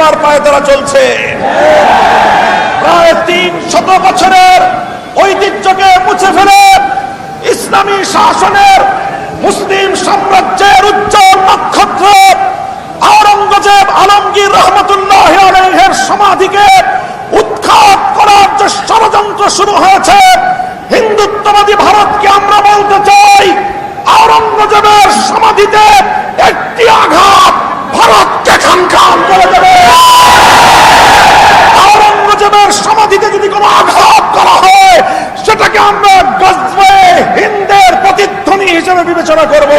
বলাবার পায়তারা চলছে। প্রায় 300 বছরের ঐতিহ্যকে মুছে ফেলে ইসলামী শাসনের মুসলিম সাম্রাজ্যের উজ্জ্বল নক্ষত্র আওরঙ্গজেব আলমগীর রহমতুল্লাহ আলাইহির সমাধিকে উৎখাত করার যে ষড়যন্ত্র শুরু হয়েছে, হিন্দুত্ববাদী ভারতকে আমরা বলতে চাই, আওরঙ্গজেবের সমাধিতে একটি আঘাত ভারতকে খান করে দেবে। আওরঙ্গজেবের সমাধিতে যদি কোনো আঘাত করা হয়, সেটাকে আমরা গজওয়ে হিন্দের প্রতিধ্বনি হিসেবে বিবেচনা করব।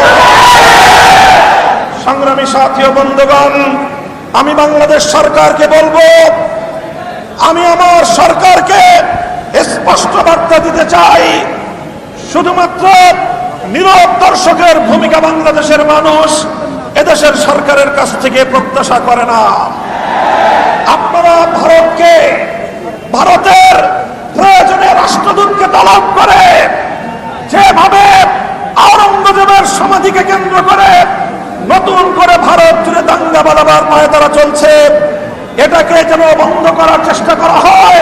সংগ্রামী সাথী ও বন্ধুগণ, আমি বাংলাদেশ সরকারকে বলবো, আমি আমার সরকারকে স্পষ্ট বার্তা দিতে চাই, শুধুমাত্র নীরব দর্শকের ভূমিকা বাংলাদেশের মানুষ এদেশের সরকারের কাছ থেকে প্রত্যাশা করে না। আপনারা ভারতকে, ভারতের প্রয়োজনে রাষ্ট্রদূতকে তলব করে যেভাবে আওরঙ্গজেবের সমাধিকে কেন্দ্র করে নতুন করে ভারত জুড়ে দাঙ্গা বাঁধাবার পায়তারা চলছে, এটাকে যেন বন্ধ করার চেষ্টা করা হয়,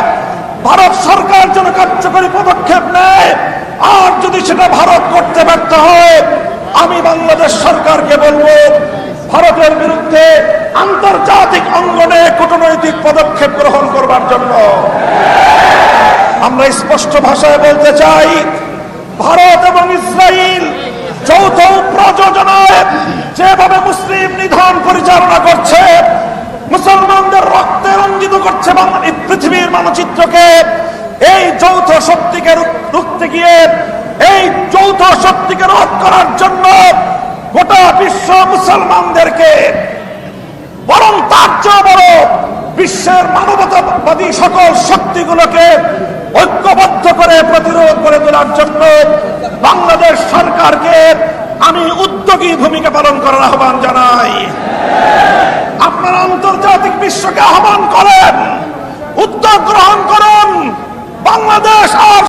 ভারত সরকার যেন কার্যকরী পদক্ষেপ নেয়। আর যদি সেটা ভারত করতে ব্যর্থ হয়, আমি বাংলাদেশ সরকারকে বলবো ভারতের বিরুদ্ধে আন্তর্জাতিক অঙ্গনে কূটনৈতিক পদক্ষেপ গ্রহণ করবার জন্য। আমরা স্পষ্ট ভাষায় বলতে চাই, ভারত এবং ইসরায়েল যৌথ প্রযোজনায় যেভাবে মুসলিম নিধন পরিচালনা করছে, মুসলমানদের রক্তে রঞ্জিত করছে পৃথিবীর মানচিত্রকে, এই যৌথ শক্তিকে রুখতে গিয়ে, এই যৌথ শক্তিকে রোধ করার জন্য গোটা বিশ্ব মুসলমানদেরকে, বরং তার চেয়ে বড় বিশ্বের মানবতাবাদী সকল শক্তিগুলোকে ঐক্যবদ্ধ করে প্রতিরোধ করে তোলার জন্য বাংলাদেশ সরকারকে আমি উদ্যোগী ভূমিকা পালন করার আহ্বান জানাই। আপনারা আন্তর্জাতিক বিশ্বকে আহ্বান করেন, উদ্যোগ গ্রহণ করুন। বাংলাদেশ আর